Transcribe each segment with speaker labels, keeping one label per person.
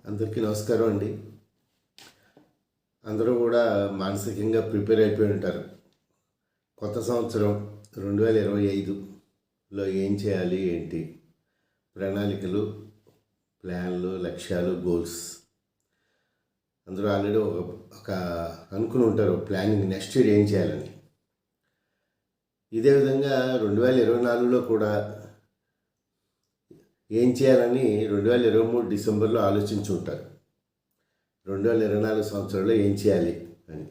Speaker 1: అందరికీ నమస్కారం అండి. అందరూ కూడా మానసికంగా ప్రిపేర్ అయిపోయి ఉంటారు. కొత్త సంవత్సరం 2025లో ఏం చేయాలి, ఏంటి ప్రణాళికలు, ప్లాన్లు, లక్ష్యాలు, గోల్స్ అందరూ ఆల్రెడీ ఒక అనుకుని ఉంటారు ప్లానింగ్ నెక్స్ట్ ఇయర్ ఏం చేయాలని. ఇదే విధంగా 2024లో కూడా ఏం చేయాలని 2023 డిసెంబర్లో ఆలోచించి ఉంటారు. 2024 సంవత్సరంలో ఏం చేయాలి అని.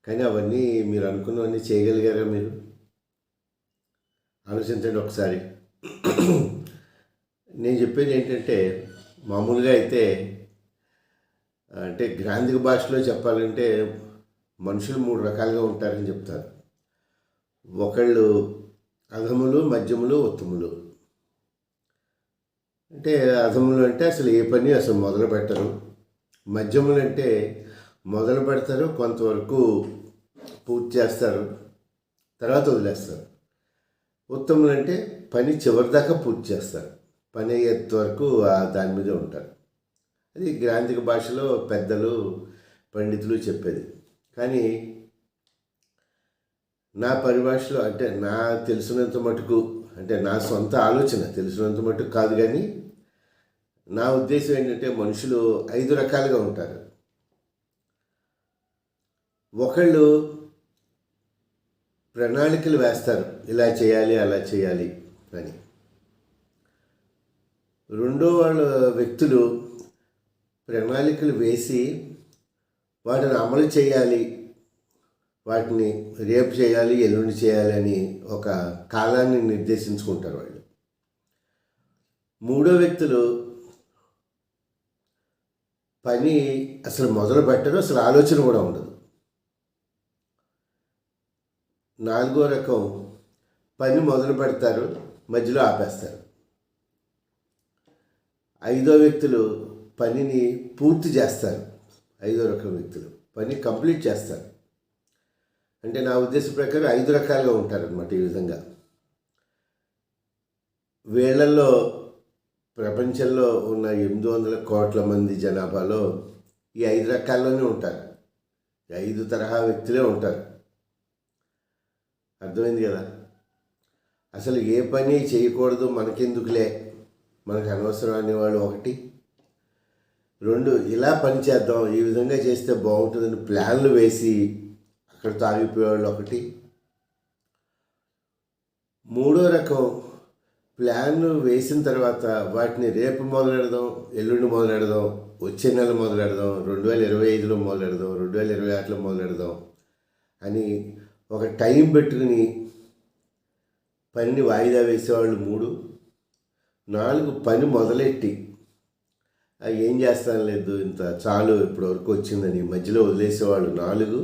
Speaker 1: కానీ అవన్నీ మీరు అనుకున్నవన్నీ చేయగలిగారా? మీరు ఆలోచించండి ఒకసారి. నేను చెప్పేది ఏంటంటే, మామూలుగా అయితే అంటే గ్రాంధిక భాషలో చెప్పాలంటే మనుషులు 3 రకాలుగా ఉంటారని చెప్తారు. ఒకళ్ళు అధములు, మధ్యములు, ఉత్తములు. అంటే అధములు అంటే అసలు ఏ పని అసలు మొదలు పెట్టరు. మధ్యములు అంటే మొదలు పెడతారు, కొంతవరకు పూర్తి చేస్తారు, తర్వాత వదిలేస్తారు. ఉత్తములు అంటే పని చివరిదాకా పూర్తి చేస్తారు, పని అయ్యేంత వరకు దాని మీదే ఉంటారు. అది గ్రాంధిక భాషలో పెద్దలు, పండితులు చెప్పేది. కానీ నా పరిభాషలో అంటే నా తెలిసినంత మటుకు, అంటే నా సొంత ఆలోచన తెలిసినంత మటుకు కాదు, కానీ నా ఉద్దేశం ఏంటంటే మనుషులు 5 రకాలుగా ఉంటారు. ఒకళ్ళు ప్రణాళికలు వేస్తారు, ఇలా చేయాలి, అలా చేయాలి అని. రెండో వాళ్ళ వ్యక్తులు ప్రణాళికలు వేసి వాటిని అమలు చేయాలి, వాటిని రేపు చేయాలి, ఎల్లుండి చేయాలి అని ఒక కాలాన్ని నిర్దేశించుకుంటారు వాళ్ళు. మూడో వ్యక్తులు పని అసలు మొదలు పెట్టరు, అసలు ఆలోచన కూడా ఉండదు. నాలుగో రకం పని మొదలు పెడతారు, మధ్యలో ఆపేస్తారు. ఐదో వ్యక్తులు పనిని పూర్తి చేస్తారు. ఐదో రకం వ్యక్తులు పని కంప్లీట్ చేస్తారు. అంటే నా ఉద్దేశం ప్రకారం 5 రకాలుగా ఉంటారనమాట. ఈ విధంగా వీళ్ళల్లో ప్రపంచంలో ఉన్న 800 కోట్ల మంది జనాభాలో ఈ 5 రకాల్లోనే ఉంటారు. 5 తరహా వ్యక్తులే ఉంటారు. అర్థమైంది కదా? అసలు ఏ పని చేయకూడదు, మనకెందుకులే, మనకు అనవసరం అనేవాళ్ళు ఒకటి. 2 ఇలా పని చేద్దాం, ఈ విధంగా చేస్తే బాగుంటుందని ప్లాన్లు వేసి అక్కడితో ఆగిపోయేవాళ్ళు ఒకటి. మూడో రకం ప్లాన్ వేసిన తర్వాత వాటిని రేపు మొదలెడదాం, ఎల్లుండి మొదలెడదాం, వచ్చే నెల మొదలెడదాం, 2025లో మొదలెడదాం, 2026లో మొదలెడదాం అని ఒక టైం పెట్టుకుని పనిని వాయిదా వేసేవాళ్ళు 3. 4 పని మొదలెట్టి ఏం చేస్తాను లేదు, ఇంత చాలు ఇప్పటివరకు వచ్చిందని మధ్యలో వదిలేసేవాళ్ళు 4.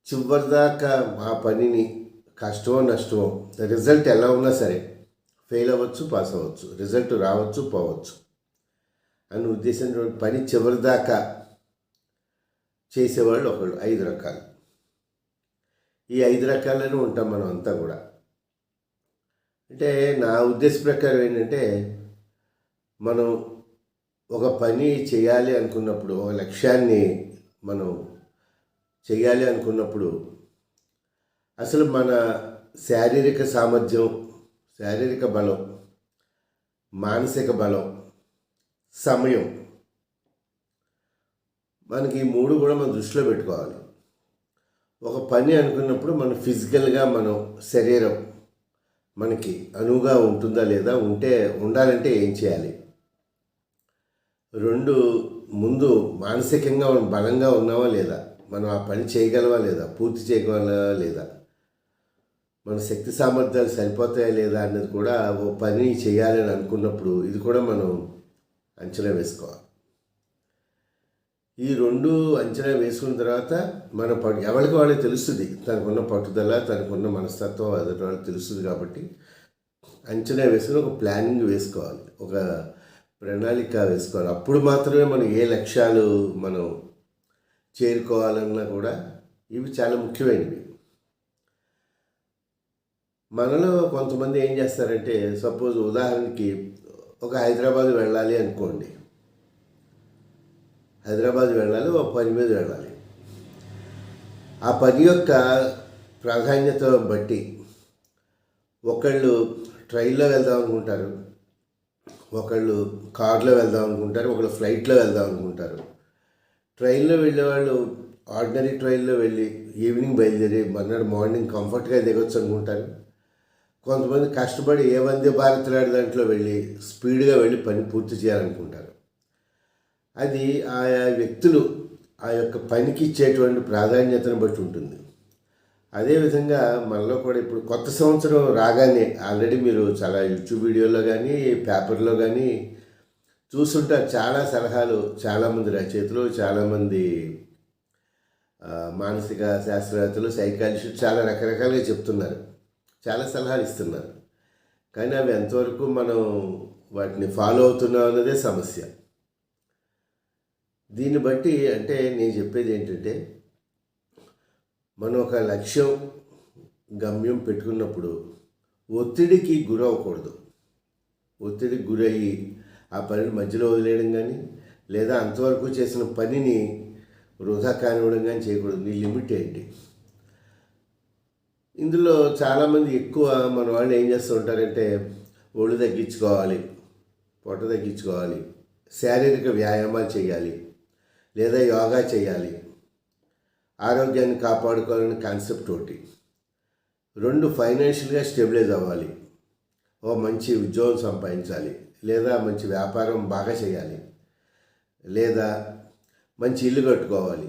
Speaker 1: చివరిదాకా ఆ పనిని కష్టమో నష్టమో, రిజల్ట్ ఎలా ఉన్నా సరే ఫెయిల్ అవ్వచ్చు, పాస్ అవ్వచ్చు, రిజల్ట్ రావచ్చు, పోవచ్చు అని ఉద్దేశంతో పని చివరిదాకా చేసేవాళ్ళు ఒకళ్ళు. 5 రకాలు. ఈ 5 రకాల్లోనే ఉంటాం మనం అంతా కూడా. అంటే నా ఉద్దేశ ప్రకారం ఏంటంటే, మనం ఒక పని చేయాలి అనుకున్నప్పుడు, ఒక లక్ష్యాన్ని మనం చేయాలి అనుకున్నప్పుడు అసలు మన శారీరక సామర్థ్యం, శారీరక బలం, మానసిక బలం, సమయం, మనకి ఈ 3 కూడా మనం దృష్టిలో పెట్టుకోవాలి. ఒక పని అనుకున్నప్పుడు మన ఫిజికల్గా మనం శరీరం మనకి అనువుగా ఉంటుందా లేదా, ఉండాలంటే ఏం చేయాలి. 2 ముందు మానసికంగా మనం బలంగా ఉన్నామా లేదా, మనం ఆ పని చేయగలవా లేదా, పూర్తి చేయగలవా లేదా, మన శక్తి సామర్థ్యాలు సరిపోతాయా లేదా అన్నది కూడా ఓ పని చేయాలని అనుకున్నప్పుడు ఇది కూడా మనం అంచనా వేసుకోవాలి. ఈ 2 అంచనా వేసుకున్న తర్వాత మన ఎవరికి వాళ్ళకి తెలుస్తుంది, తనకున్న పట్టుదల, తనకున్న మనస్తత్వం ఎదుటి వాళ్ళకి తెలుస్తుంది. కాబట్టి అంచనా వేసుకుని ఒక ప్లానింగ్ వేసుకోవాలి, ఒక ప్రణాళిక వేసుకోవాలి. అప్పుడు మాత్రమే మనం ఏ లక్ష్యాలు మనం చేరుకోవాలన్నా కూడా ఇవి చాలా ముఖ్యమైనవి. మనలో కొంతమంది ఏం చేస్తారంటే, సపోజ్ ఉదాహరణకి ఒక హైదరాబాద్ వెళ్ళాలి అనుకోండి. హైదరాబాద్ వెళ్ళాలి, ఒక పని మీద వెళ్ళాలి. ఆ పని యొక్క ప్రాధాన్యత బట్టి ఒకళ్ళు ట్రైన్లో వెళ్దాం అనుకుంటారు, ఒకళ్ళు కార్లో వెళ్దాం అనుకుంటారు, ఒకళ్ళు ఫ్లైట్లో వెళ్దాం అనుకుంటారు. ట్రైన్లో వెళ్ళేవాళ్ళు ఆర్డినరీ ట్రైన్లో వెళ్ళి ఈవినింగ్ బయలుదేరి మర్నాడు మార్నింగ్ కంఫర్ట్గా దిగొచ్చు అనుకుంటారు. కొంతమంది కష్టపడి ఏ వందే భారత్ లాంటి దాంట్లో వెళ్ళి స్పీడ్గా వెళ్ళి పని పూర్తి చేయాలనుకుంటారు. అది ఆయా వ్యక్తులు ఆ యొక్క పనికి ఇచ్చేటువంటి ప్రాధాన్యతను బట్టి ఉంటుంది. అదేవిధంగా మనలో కూడా ఇప్పుడు కొత్త సంవత్సరం రాగానే ఆల్రెడీ మీరు చాలా యూట్యూబ్ వీడియోలో కానీ పేపర్లో కానీ చూస్తుంటారు. చాలా సలహాలు చాలామంది రచయితలు, చాలామంది మానసిక శాస్త్రవేత్తలు, సైకాలజిస్టులు చాలా రకరకాలుగా చెప్తున్నారు, చాలా సలహాలు ఇస్తున్నారు. కానీ అవి ఎంతవరకు మనం వాటిని ఫాలో అవుతున్నాం అన్నదే సమస్య. దీన్ని బట్టి అంటే నేను చెప్పేది ఏంటంటే, మనం ఒక లక్ష్యం గమ్యం పెట్టుకున్నప్పుడు ఒత్తిడికి గురవ్వకూడదు. ఒత్తిడికి గురయ్యి ఆ పనిని మధ్యలో వదిలేయడం కానీ, లేదా అంతవరకు చేసిన పనిని వృధా కానివ్వడం కానీ చేయకూడదు. నీ లిమిట్ ఏంటి? ఇందులో చాలామంది ఎక్కువ మన వాళ్ళు ఏం చేస్తూ ఉంటారంటే, ఒళ్ళు తగ్గించుకోవాలి, పొట్ట తగ్గించుకోవాలి, శారీరక వ్యాయామాలు చేయాలి, లేదా యోగా చేయాలి, ఆరోగ్యాన్ని కాపాడుకోవాలనే కాన్సెప్ట్ ఒకటి. 2 ఫైనాన్షియల్గా స్టెబిలైజ్ అవ్వాలి, ఓ మంచి ఉద్యోగం సంపాదించాలి, లేదా మంచి వ్యాపారం బాగా చేయాలి, లేదా మంచి ఇల్లు కట్టుకోవాలి.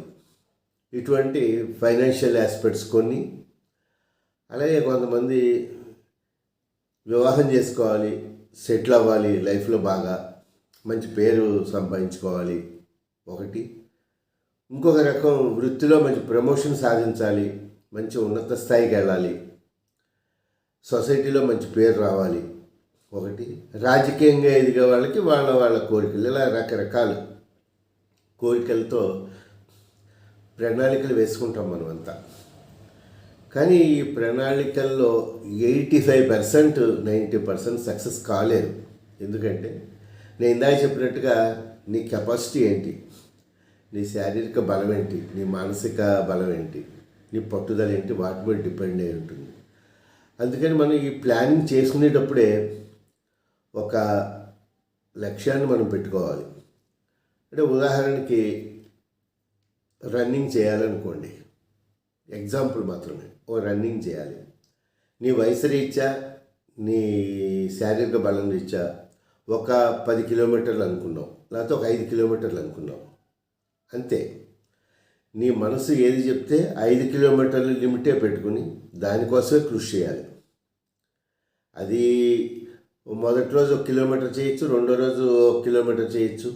Speaker 1: ఇటువంటి ఫైనాన్షియల్ ఆస్పెక్ట్స్ కొన్ని. అలాగే కొంతమంది వివాహం చేసుకోవాలి, సెటిల్ అవ్వాలి, లైఫ్లో బాగా మంచి పేరు సంపాదించుకోవాలి ఒకటి. ఇంకొక రకం వృత్తిలో మంచి ప్రమోషన్ సాధించాలి, మంచి ఉన్నత స్థాయికి వెళ్ళాలి, సొసైటీలో మంచి పేరు రావాలి ఒకటి. రాజకీయంగా ఎదిగే వాళ్ళకి వాళ్ళ కోరికలు, ఇలా రకరకాల కోరికలతో ప్రణాళికలు వేసుకుంటాం మనమంతా. కానీ ఈ ప్రణాళికల్లో 85% 90% సక్సెస్ కాలేదు. ఎందుకంటే నేను ఇందాక చెప్పినట్టుగా నీ కెపాసిటీ ఏంటి, నీ శారీరక బలం ఏంటి, నీ మానసిక బలం ఏంటి, నీ పట్టుదల ఏంటి, వాటి మీద డిపెండ్ అయి ఉంటుంది. అందుకని మనం ఈ ప్లానింగ్ చేసుకునేటప్పుడే ఒక లక్ష్యాన్ని మనం పెట్టుకోవాలి. అంటే ఉదాహరణకి రన్నింగ్ చేయాలనుకోండి, ఎగ్జాంపుల్ మాత్రమే. ఓ రన్నింగ్ చేయాలి, నీ వయసు రీత్యా, నీ శారీరక బలం రీత్యా ఒక 10 కిలోమీటర్లు అనుకున్నావు, లేకపోతే ఒక 5 కిలోమీటర్లు అనుకున్నావు, అంతే. నీ మనసు ఏది చెప్తే 5 కిలోమీటర్లు లిమిటే పెట్టుకుని దానికోసమే కృషి చేయాలి. అది మొదటి రోజు 1 కిలోమీటర్ చేయొచ్చు, రెండో రోజు 1 కిలోమీటర్ చేయొచ్చు.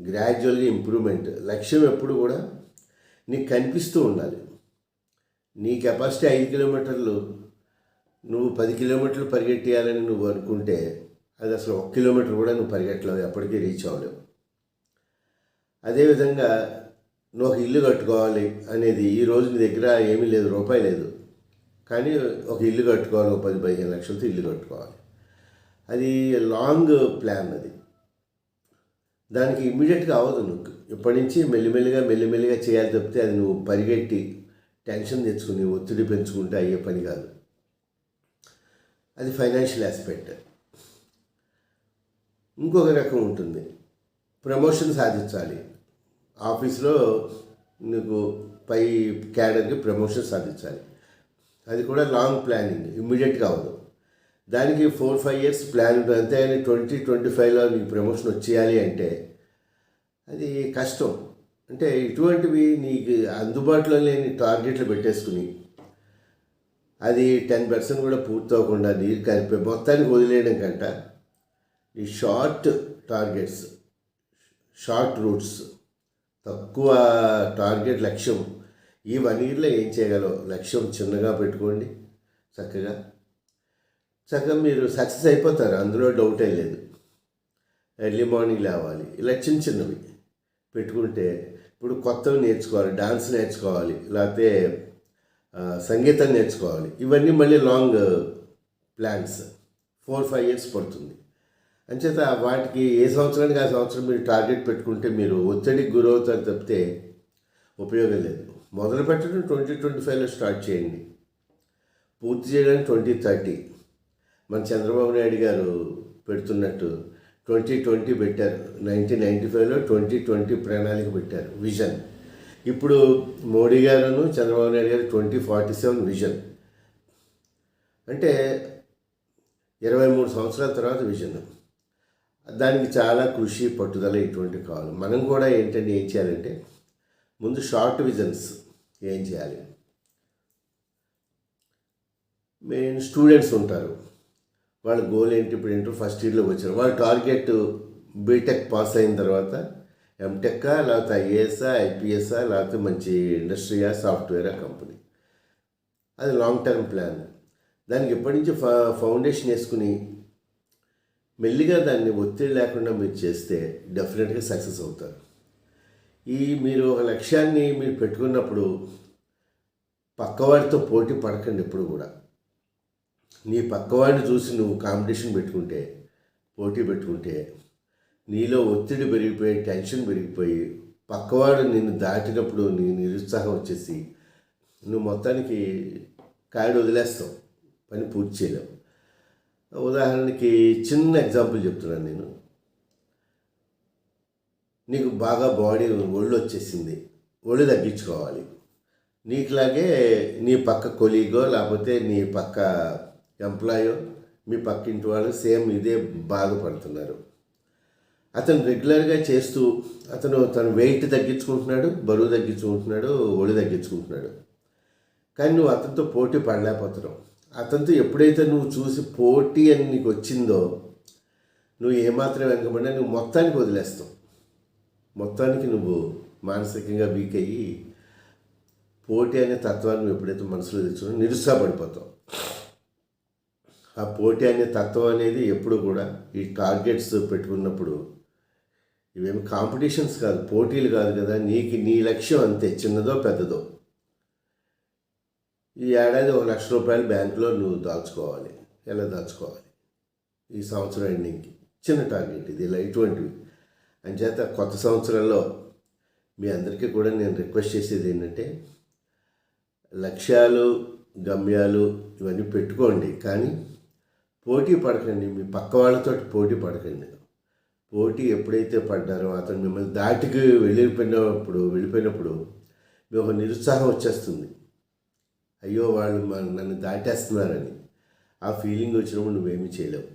Speaker 1: గ్రాడ్యువల్గా ఇంప్రూవ్మెంట్. లక్ష్యం ఎప్పుడు కూడా నీకు కనిపిస్తూ ఉండాలి. నీ కెపాసిటీ 5 కిలోమీటర్లు, నువ్వు 10 కిలోమీటర్లు పరిగెట్టేయాలని నువ్వు అనుకుంటే అది అసలు 1 కిలోమీటర్ కూడా నువ్వు పరిగెట్టలేవు, ఎప్పటికీ రీచ్ అవ్వలేవు. అదేవిధంగా నువ్వు ఒక ఇల్లు కట్టుకోవాలి అనేది, ఈరోజు నీ దగ్గర ఏమీ లేదు, రూపాయి లేదు, కానీ ఒక ఇల్లు కట్టుకోవాలి, ఒక 10-15 లక్షలతో ఇల్లు కట్టుకోవాలి. అది లాంగ్ ప్లాన్. అది దానికి ఇమ్మీడియట్గా అవ్వదు. నువ్వు ఇప్పటి నుంచి మెల్లిమెల్లిగా చేయాలి తప్పితే అది నువ్వు పరిగెట్టి టెన్షన్ తెచ్చుకుని ఒత్తిడి పెంచుకుంటే అయ్యే పని కాదు. అది ఫైనాన్షియల్ ఆస్పెక్ట్. ఇంకొక రకం ఉంటుంది, ప్రమోషన్ సాధించాలి. ఆఫీస్లో నీకు పై క్యాడర్కి ప్రమోషన్ సాధించాలి. అది కూడా లాంగ్ ప్లానింగ్, ఇమ్మీడియట్గా అవ్వదు. దానికి 4-5 ఇయర్స్ ప్లాన్ ఉంటుంది. అంతేగాని 2025లో నీకు ప్రమోషన్ వచ్చేయాలి అంటే అది కష్టం. అంటే ఇటువంటివి నీకు అందుబాటులో లేని టార్గెట్లు పెట్టేసుకుని అది 10% కూడా పూర్తవకుండా నీరు కలిపే మొత్తానికి వదిలేయడం కంట ఈ షార్ట్ టార్గెట్స్, షార్ట్ రూట్స్, తక్కువ టార్గెట్ లక్ష్యం, ఈ 1 ఇయర్లో ఏం చేయగలవు లక్ష్యం చిన్నగా పెట్టుకోండి. చక్కగా మీరు సక్సెస్ అయిపోతారు, అందులో డౌటే లేదు. ఎర్లీ మార్నింగ్ లేవాలి, ఇలా చిన్నవి పెట్టుకుంటే, ఇప్పుడు కొత్తవి నేర్చుకోవాలి, డాన్స్ నేర్చుకోవాలి, లేకపోతే సంగీతం నేర్చుకోవాలి, ఇవన్నీ మళ్ళీ లాంగ్ ప్లాన్స్, 4-5 ఇయర్స్ పడుతుంది. అంచేత వాటికి ఏ సంవత్సరానికి ఆ సంవత్సరం మీరు టార్గెట్ పెట్టుకుంటే మీరు ఒత్తిడికి గురవుతారు తప్పితే ఉపయోగం లేదు. మొదలు పెట్టడం 2025లో స్టార్ట్ చేయండి, పూర్తి చేయడానికి 2030. మన చంద్రబాబు నాయుడు గారు పెడుతున్నట్టు 2020 పెట్టారు, 1995లో 2020 ప్రణాళిక పెట్టారు, విజన్. ఇప్పుడు మోడీ గారును చంద్రబాబు నాయుడు గారు 2047 విజన్. అంటే 23 సంవత్సరాల తర్వాత విజన్. దానికి చాలా కృషి, పట్టుదల ఇటువంటివి కావాలి. మనం కూడా ఏం చేయాలంటే ముందు షార్ట్ విజన్స్ ఏం చేయాలి. మెయిన్ స్టూడెంట్స్ ఉంటారు, వాళ్ళ గోల్ ఏంటి, ఇప్పుడు ఇంటర్ ఫస్ట్ ఇయర్లోకి వచ్చారు, వాళ్ళ టార్గెట్ బీటెక్ పాస్ అయిన తర్వాత ఎంటెక్కా, లేకపోతే ఐఏఎస్ఆ, ఐపీఎస్ఆ, లేకపోతే మంచి ఇండస్ట్రీయా, సాఫ్ట్వేరా, కంపెనీ. అది లాంగ్ టర్మ్ ప్లాన్. దానికి ఎప్పటి నుంచి ఫౌండేషన్ వేసుకుని మెల్లిగా దాన్ని ఒత్తిడి లేకుండా మీరు చేస్తే డెఫినెట్గా సక్సెస్ అవుతారు. మీరు ఒక లక్ష్యాన్ని మీరు పెట్టుకున్నప్పుడు పక్కవాడితో పోటీ పడకండి. ఎప్పుడు కూడా నీ పక్కవాడిని చూసి నువ్వు కాంపిటీషన్ పెట్టుకుంటే, పోటీ పెట్టుకుంటే నీలో ఒత్తిడి పెరిగిపోయి, టెన్షన్ పెరిగిపోయి, పక్కవాడు నిన్ను దాటినప్పుడు నీ నిరుత్సాహం వచ్చేసి నువ్వు మొత్తానికి కాయడు వదిలేస్తావు, పని పూర్తి చేయలేవు. ఉదాహరణకి చిన్న ఎగ్జాంపుల్ చెప్తున్నాను నేను. నీకు బాగా బాడీ ఒళ్ళు వచ్చేసింది, ఒళ్ళు తగ్గించుకోవాలి. నీకులాగే నీ పక్క కొలీగో లేకపోతే నీ పక్క ఎంప్లాయో, మీ పక్కింటి వాళ్ళు సేమ్ ఇదే బాధపడుతున్నారు. అతను రెగ్యులర్గా చేస్తూ తన వెయిట్ తగ్గించుకుంటున్నాడు, బరువు తగ్గించుకుంటున్నాడు, ఒళ్ళు తగ్గించుకుంటున్నాడు. కానీ నువ్వు అతనితో పోటీ పడలేకపోతున్నావు. అతనితో ఎప్పుడైతే నువ్వు చూసి పోటీ అని నీకు వచ్చిందో, నువ్వు ఏమాత్రం వెనకబడినా నువ్వు మొత్తానికి వదిలేస్తావు. మొత్తానికి నువ్వు మానసికంగా వీక్ అయ్యి పోటీ అనే తత్వాన్ని ఎప్పుడైతే మనసులో తెచ్చుకున్నా నిరుత్సాహపడిపోతావు. ఆ పోటీ అనే తత్వం అనేది ఎప్పుడు కూడా ఈ టార్గెట్స్ పెట్టుకున్నప్పుడు ఇవేమి కాంపిటీషన్స్ కాదు, పోటీలు కాదు కదా. నీ లక్ష్యం అంతే, చిన్నదో పెద్దదో. ఈ ఏడాది 1 లక్ష రూపాయలు బ్యాంకులో నువ్వు దాచుకోవాలి. ఎలా దాచుకోవాలి ఈ సంవత్సరం ఎండింగ్కి? చిన్న టార్గెట్ ఇది. ఇలా ఇటువంటివి అంచేత కొత్త సంవత్సరంలో మీ అందరికీ కూడా నేను రిక్వెస్ట్ చేసేది ఏంటంటే, లక్ష్యాలు, గమ్యాలు ఇవన్నీ పెట్టుకోండి, కానీ పోటీ పడకండి. మీ పక్క వాళ్ళతో పోటీ పడకండి. పోటీ ఎప్పుడైతే పడ్డారో అతను మిమ్మల్ని దాటికి వెళ్ళిపోయినప్పుడు మీ ఒక నిరుత్సాహం వచ్చేస్తుంది. అయ్యో వాళ్ళు నన్ను దాటేస్తున్నారని ఆ ఫీలింగ్ వచ్చినప్పుడు నువ్వేమీ చేయలేవు.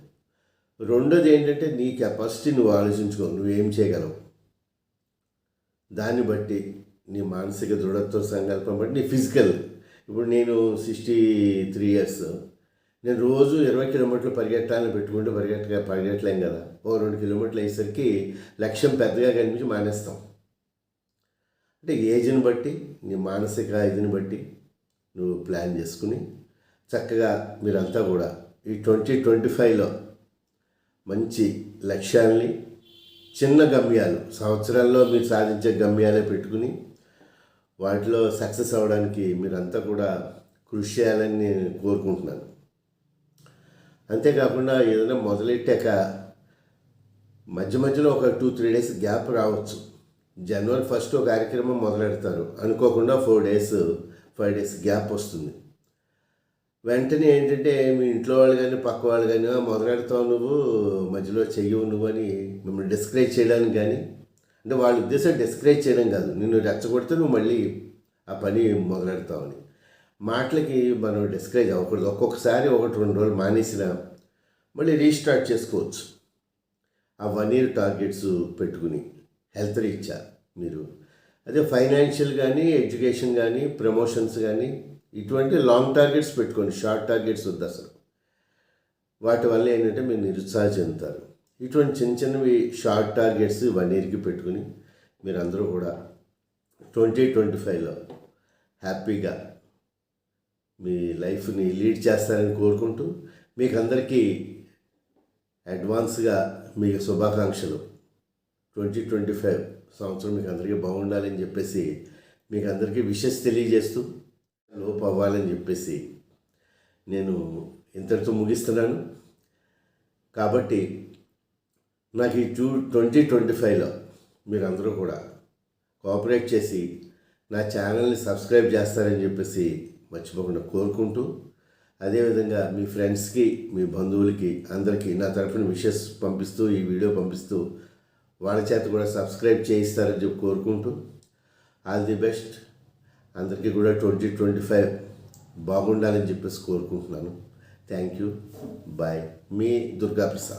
Speaker 1: రెండోది ఏంటంటే, నీ కెపాసిటీ నువ్వు ఆలోచించుకో, నువ్వేం చేయగలవు. దాన్ని బట్టి నీ మానసిక దృఢత్వ సంకల్పం బట్టి నీ ఫిజికల్. ఇప్పుడు నేను 63 ఇయర్స్, నేను రోజు 20 కిలోమీటర్లు పరిగెట్టాలని పెట్టుకుంటే పరిగెట్టలేం కదా. 2 కిలోమీటర్లు అయ్యేసరికి లక్ష్యం పెద్దగా కనిపించి మానేస్తాం. అంటే ఏజ్ని బట్టి, నీ మానసిక ఇదిని బట్టి నువ్వు ప్లాన్ చేసుకుని చక్కగా మీరంతా కూడా ఈ 2025లో మంచి లక్ష్యాల్ని, చిన్న గమ్యాలు, సంవత్సరాల్లో మీరు సాధించే గమ్యాలే పెట్టుకుని వాటిలో సక్సెస్ అవ్వడానికి మీరంతా కూడా కృషి చేయాలని నేను కోరుకుంటున్నాను. అంతేకాకుండా ఏదైనా మొదలెట్టాక మధ్యలో ఒక 2-3 డేస్ గ్యాప్ రావచ్చు. జనవరి 1 కార్యక్రమం మొదలెడతారు, అనుకోకుండా 5 డేస్ గ్యాప్ వస్తుంది. వెంటనే ఏంటంటే మీ ఇంట్లో వాళ్ళు కానీ పక్క వాళ్ళు కానీ మొదలెడతావు నువ్వు, మధ్యలో చెయ్యవు నువ్వు అని మిమ్మల్ని డిస్కరేజ్ చేయడానికి కానీ, అంటే వాళ్ళ ఉద్దేశం డిస్కరేజ్ చేయడం కాదు, నిన్ను రెచ్చగొడితే నువ్వు మళ్ళీ ఆ పని మొదలెడతావని. మాటలకి మనం డిస్కరేజ్ అవ్వకూడదు. ఒక్కొక్కసారి 1-2 రోజులు మానేసినా మళ్ళీ రీస్టార్ట్ చేసుకోవచ్చు. ఆ 1 ఇయర్ టార్గెట్స్ పెట్టుకుని హెల్త్ రీత్యా మీరు, అదే ఫైనాన్షియల్ కానీ, ఎడ్యుకేషన్ కానీ, ప్రమోషన్స్ కానీ, ఇటువంటి లాంగ్ టార్గెట్స్ పెట్టుకోండి. షార్ట్ టార్గెట్స్ వద్దు అసలు. వాటి వల్ల ఏంటంటే మీరు నిరుత్సాహం చెందుతారు. ఇటువంటి చిన్నవి షార్ట్ టార్గెట్స్ 1 ఇయర్కి పెట్టుకుని మీరందరూ కూడా 2025లో హ్యాపీగా మీ లైఫ్ని లీడ్ చేస్తారని కోరుకుంటూ, మీకు అందరికీ అడ్వాన్స్గా మీకు శుభాకాంక్షలు. 2025 సంవత్సరం మీకు అందరికీ బాగుండాలని చెప్పేసి మీకు అందరికీ విషెస్ తెలియజేస్తూ, లోపు అవ్వాలని చెప్పేసి నేను ఇంతటితో ముగిస్తున్నాను. కాబట్టి నాకు ఈ 2025లో మీరందరూ కూడా కోఆపరేట్ చేసి నా ఛానల్ని సబ్స్క్రైబ్ చేస్తారని చెప్పేసి మర్చిపోకుండా కోరుకుంటూ, అదేవిధంగా మీ ఫ్రెండ్స్కి, మీ బంధువులకి అందరికీ నా తరఫున విషెస్ పంపిస్తూ, ఈ వీడియో పంపిస్తూ వాళ్ళ చేత కూడా సబ్స్క్రైబ్ చేయిస్తారని చెప్పి కోరుకుంటూ, ఆల్ ది బెస్ట్. అందరికీ కూడా 2025 బాగుండాలని చెప్పేసి కోరుకుంటున్నాను. Thank you. బాయ్. మీ దుర్గా ప్రసాద్.